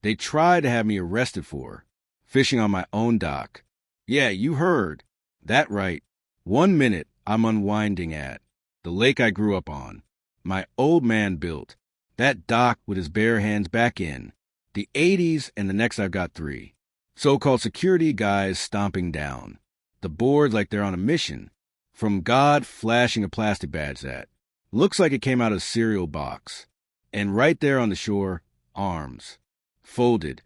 They tried to have me arrested for fishing on my own dock. Yeah, you heard. That right. 1 minute I'm unwinding at the lake I grew up on. My old man built that dock with his bare hands back in the 80s, and the next I've got 3 so-called security guys stomping down the boards like they're on a mission from God, flashing a plastic badge that looks like it came out of a cereal box. And right there on the shore, arms folded,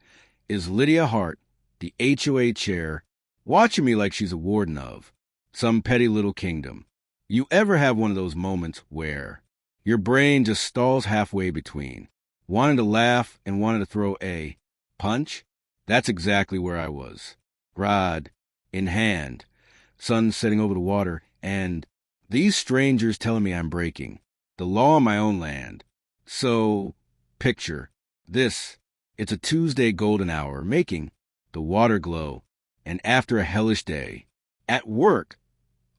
is Lydia Hart, the HOA chair, watching me like she's a warden of some petty little kingdom. You ever have one of those moments where your brain just stalls halfway between wanting to laugh and wanting to throw a punch? That's exactly where I was. Rod in hand, sun setting over the water, and these strangers telling me I'm breaking the law on my own land. So, picture this. It's a Tuesday golden hour, making the water glow, and after a hellish day at work,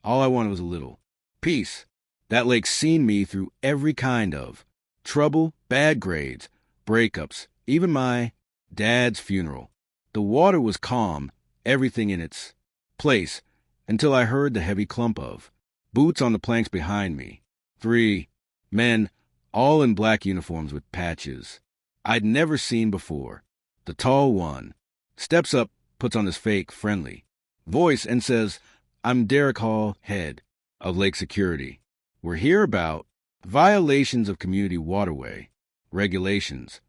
all I wanted was a little peace. That lake's seen me through every kind of trouble, bad grades, breakups, even my dad's funeral. The water was calm, everything in its place, until I heard the heavy clump of boots on the planks behind me. 3 men, all in black uniforms with patches I'd never seen before. The tall one steps up, puts on his fake, friendly voice, and says, "I'm Derek Hall, head of Lake Security. We're here about violations of community waterway regulations."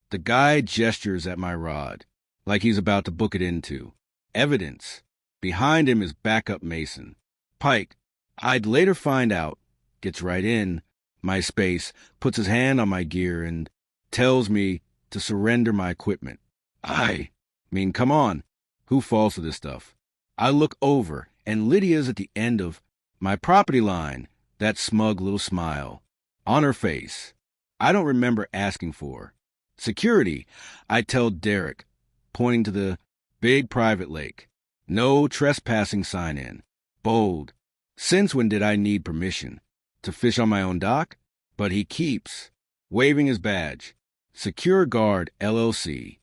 The guy gestures at my rod like he's about to book it into evidence. Behind him is backup Mason. Pike, I'd later find out, gets right in my space, puts his hand on my gear, and tells me to surrender my equipment. I mean, come on. Who falls for this stuff? I look over, and Lydia's at the end of my property line, that smug little smile on her face. I don't remember asking for security. I tell Derek, pointing to the big private lake. No trespassing sign in. Bold. Since when did I need permission to fish on my own dock? But he keeps waving his badge. Secure Guard, LLC.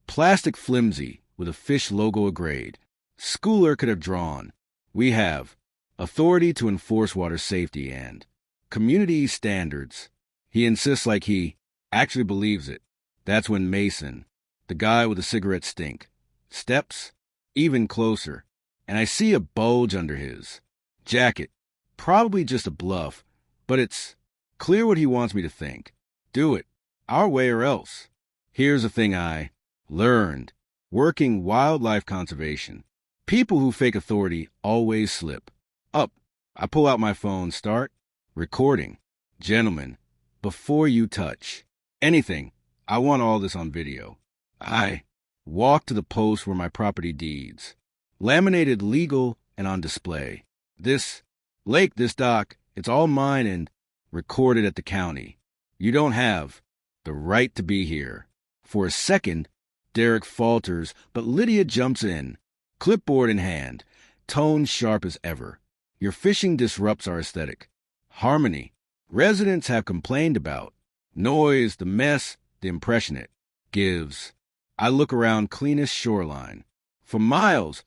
Plastic flimsy with a fish logo grade. Schooler could have drawn. We have authority to enforce water safety and community standards. He insists like he actually believes it. That's when Mason, the guy with the cigarette stink, steps even closer, and I see a bulge under his jacket. Probably just a bluff, but it's clear what he wants me to think. Do it our way or else. Here's the thing I learned working wildlife conservation. People who fake authority always slip up. I pull out my phone, start recording. Gentlemen, before you touch anything, I want all this on video. I walk to the post where my property deeds, laminated, legal, and on display. This lake, this dock, it's all mine and recorded at the county. You don't have the right to be here. For a second, Derek falters, but Lydia jumps in, clipboard in hand, tone sharp as ever. Your fishing disrupts our aesthetic. Harmony. Residents have complained about noise, the mess, the impression it gives. I look around, cleanest shoreline. For miles,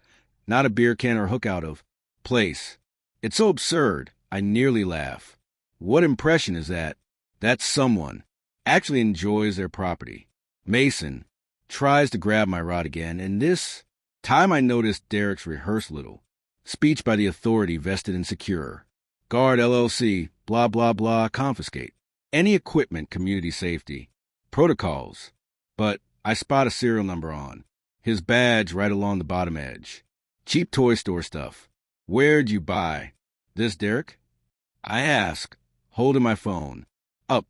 not a beer can or hook out of place. It's so absurd, I nearly laugh. What impression is that? That someone actually enjoys their property. Mason tries to grab my rod again, and this time I notice Derek's rehearsed little speech by the authority vested and secure. Guard, LLC, blah, blah, blah, confiscate any equipment, community safety, protocols. But I spot a serial number on his badge right along the bottom edge. Cheap toy store stuff. Where'd you buy this, Derek? I ask, holding my phone up,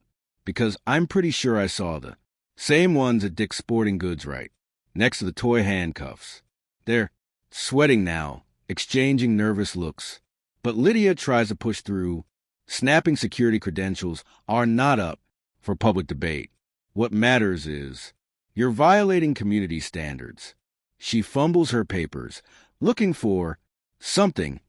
because I'm pretty sure I saw the same ones at Dick's Sporting Goods right next to the toy handcuffs. They're sweating now, exchanging nervous looks. But Lydia tries to push through. Snapping security credentials are not up for public debate. What matters is you're violating community standards. She fumbles her papers, looking for something,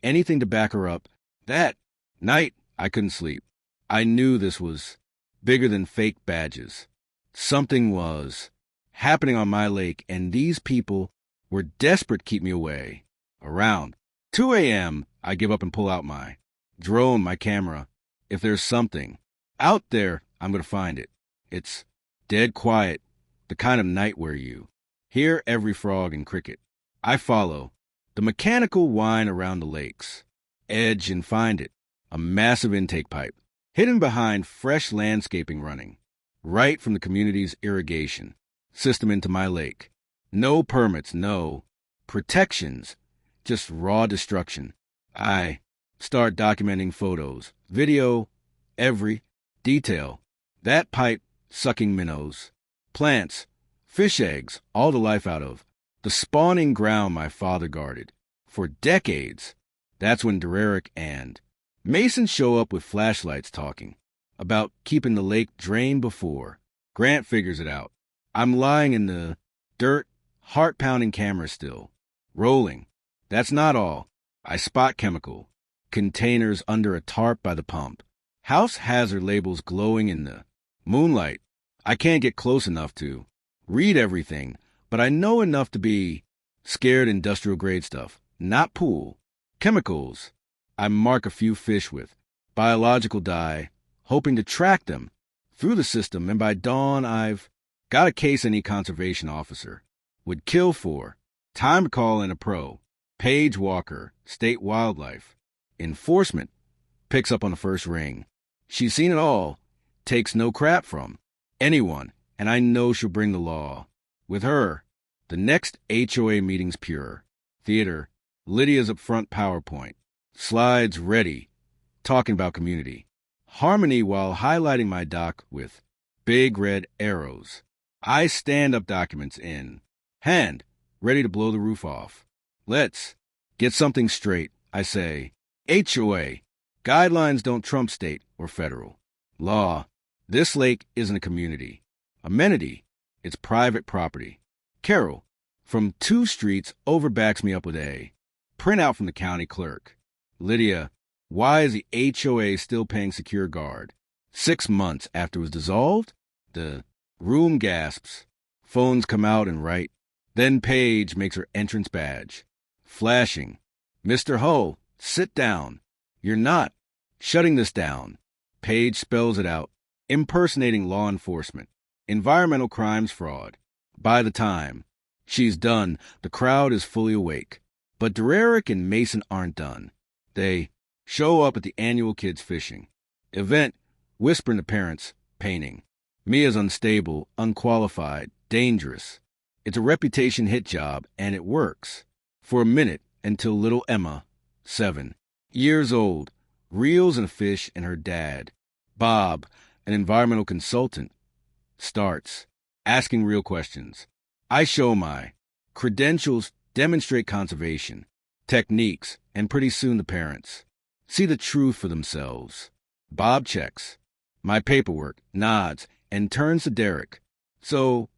anything to back her up. That night, I couldn't sleep. I knew this was bigger than fake badges. Something was happening on my lake, and these people were desperate to keep me away. Around 2 a.m., I give up and pull out my drone, my camera. If there's something out there, I'm going to find it. It's dead quiet, the kind of night where you hear every frog and cricket. I follow the mechanical whine around the lake's edge and find it, a massive intake pipe, hidden behind fresh landscaping running right from the community's irrigation system into my lake. No permits, no protections, just raw destruction. I start documenting photos, video, every detail. That pipe sucking minnows, plants, fish eggs, all the life out of the spawning ground my father guarded for decades. That's when Dererick and Mason show up with flashlights talking about keeping the lake drained before Grant figures it out. I'm lying in the dirt, heart-pounding camera still, rolling. That's not all. I spot chemical containers under a tarp by the pump. House hazard labels glowing in the moonlight. I can't get close enough to read everything, but I know enough to be scared. Industrial-grade stuff, not pool. Chemicals. I mark a few fish with biological dye, hoping to track them through the system, and by dawn I've got a case any conservation officer would kill for. Time to call in a pro. Paige Walker, State Wildlife Enforcement, picks up on the first ring. She's seen it all, takes no crap from anyone, and I know she'll bring the law. With her, the next HOA meeting's pure. Theater, Lydia's up front PowerPoint. Slides ready, talking about community. Harmony while highlighting my doc with big red arrows. I stand up, documents in hand, ready to blow the roof off. Let's get something straight, I say. HOA, guidelines don't trump state or federal law. This lake isn't a community amenity, it's private property. Carol, from 2 streets over, backs me up with a printout from the county clerk. Lydia, why is the HOA still paying secure guard? 6 months after it was dissolved? The room gasps. Phones come out and write. Then Paige makes her entrance badge, flashing. Mr. Hull, sit down. You're not shutting this down. Paige spells it out, impersonating law enforcement. Environmental crimes fraud. By the time she's done, the crowd is fully awake. But Dererick and Mason aren't done. They show up at the annual kids fishing event, whispering to parents, painting. Mia's unstable, unqualified, dangerous. It's a reputation hit job, and it works. For a minute, until little Emma, 7 years old, reels in a fish, and her dad, Bob, an environmental consultant, starts asking real questions. I show my credentials, demonstrate conservation techniques, and pretty soon the parents see the truth for themselves. Bob checks my paperwork, nods, and turns to Derek. So,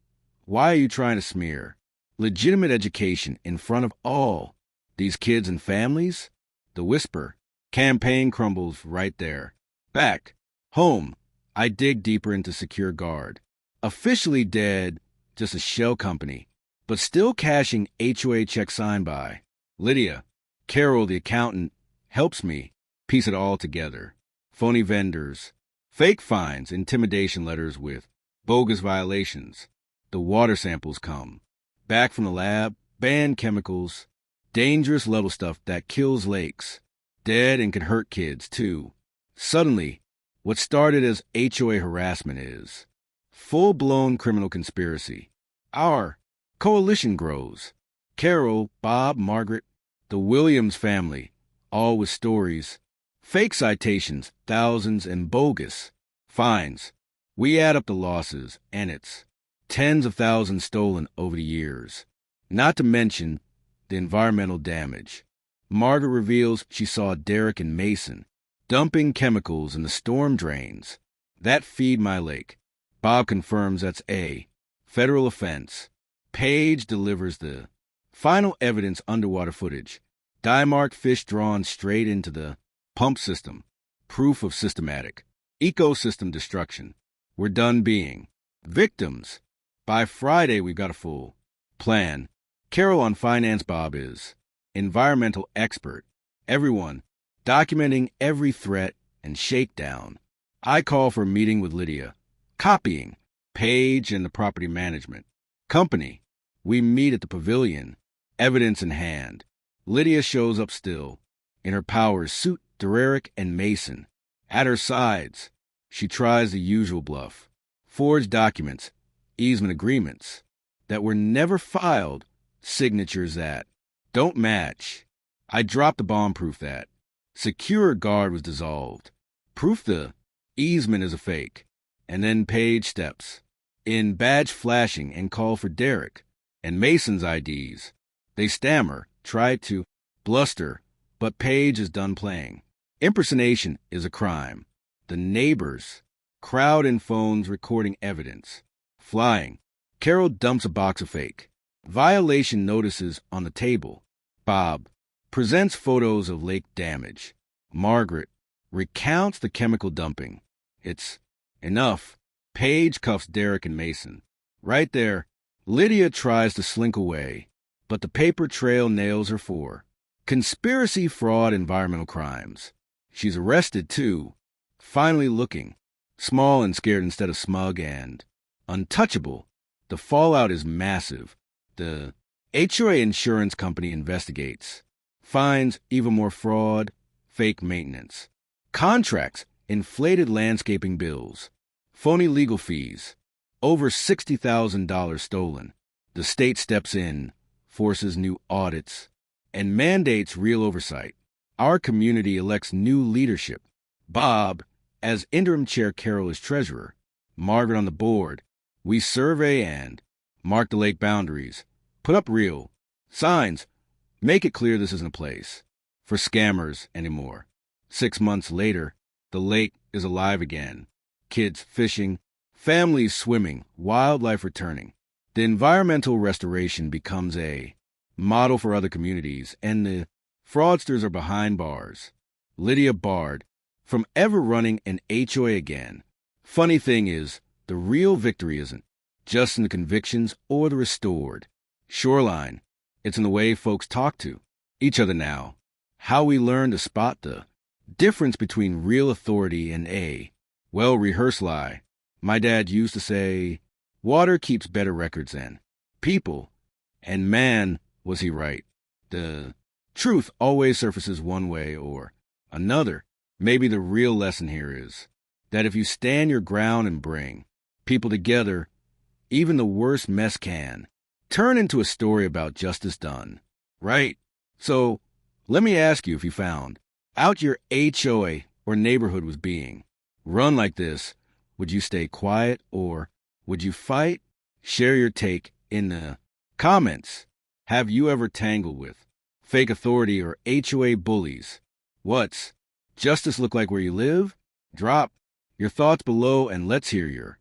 why are you trying to smear legitimate education in front of all these kids and families? The whisper. Campaign crumbles right there. Back home, I dig deeper into Secure Guard. Officially dead, just a shell company, but still cashing HOA checks signed by Lydia. Carol, the accountant, helps me piece it all together. Phony vendors, fake fines, intimidation letters with bogus violations. The water samples come back from the lab, banned chemicals, dangerous level stuff that kills lakes, dead and can hurt kids, too. Suddenly, what started as HOA harassment is full-blown criminal conspiracy. Our coalition grows. Carol, Bob, Margaret, the Williams family, all with stories, fake citations, thousands, and bogus fines. We add up the losses, and it's tens of thousands stolen over the years. Not to mention the environmental damage. Margaret reveals she saw Derek and Mason dumping chemicals in the storm drains that feed my lake. Bob confirms that's a federal offense. Paige delivers the final evidence, underwater footage. Dye-marked fish drawn straight into the pump system. Proof of systematic ecosystem destruction. We're done being victims. By Friday, we've got a full plan. Carol on finance, Bob is environmental expert. Everyone documenting every threat and shakedown. I call for a meeting with Lydia. Copying, Paige and the property management company. We meet at the pavilion, evidence in hand. Lydia shows up still, in her powers suit, Dererick and Mason. At her sides, she tries the usual bluff. Forged documents, easement agreements that were never filed, signatures that don't match. I dropped the bomb-proof that. Secure guard was dissolved. Proof the easement is a fake. And then Paige steps in, badge flashing, and call for Derek and Mason's IDs. They stammer, try to bluster, but Paige is done playing. Impersonation is a crime. The neighbors crowd in phones recording evidence. Flying. Carol dumps a box of fake violation notices on the table. Bob presents photos of lake damage. Margaret recounts the chemical dumping. It's enough. Paige cuffs Derek and Mason. Right there, Lydia tries to slink away, but the paper trail nails her for conspiracy, fraud, environmental crimes. She's arrested, too, finally looking small and scared instead of smug and untouchable. The fallout is massive. The HOA insurance company investigates, finds even more fraud, fake maintenance, contracts, inflated landscaping bills, phony legal fees, over $60,000 stolen. The state steps in, forces new audits, and mandates real oversight. Our community elects new leadership. Bob as interim chair, Carol as treasurer, Margaret on the board. We survey and mark the lake boundaries, put up real signs, make it clear this isn't a place for scammers anymore. 6 months later, the lake is alive again. Kids fishing, families swimming, wildlife returning. The environmental restoration becomes a model for other communities, and the fraudsters are behind bars. Lydia barred from ever running an HOA again. Funny thing is, the real victory isn't just in the convictions or the restored shoreline. It's in the way folks talk to each other now, how we learn to spot the difference between real authority and a well-rehearsed lie. My dad used to say, water keeps better records than people, and man, was he right. The truth always surfaces one way or another. Maybe the real lesson here is that if you stand your ground and bring people together, even the worst mess can turn into a story about justice done. Right? So, let me ask you, if you found out your HOA or neighborhood was being run like this, would you stay quiet or would you fight? Share your take in the comments. Have you ever tangled with fake authority or HOA bullies? What's justice look like where you live? Drop your thoughts below and let's hear your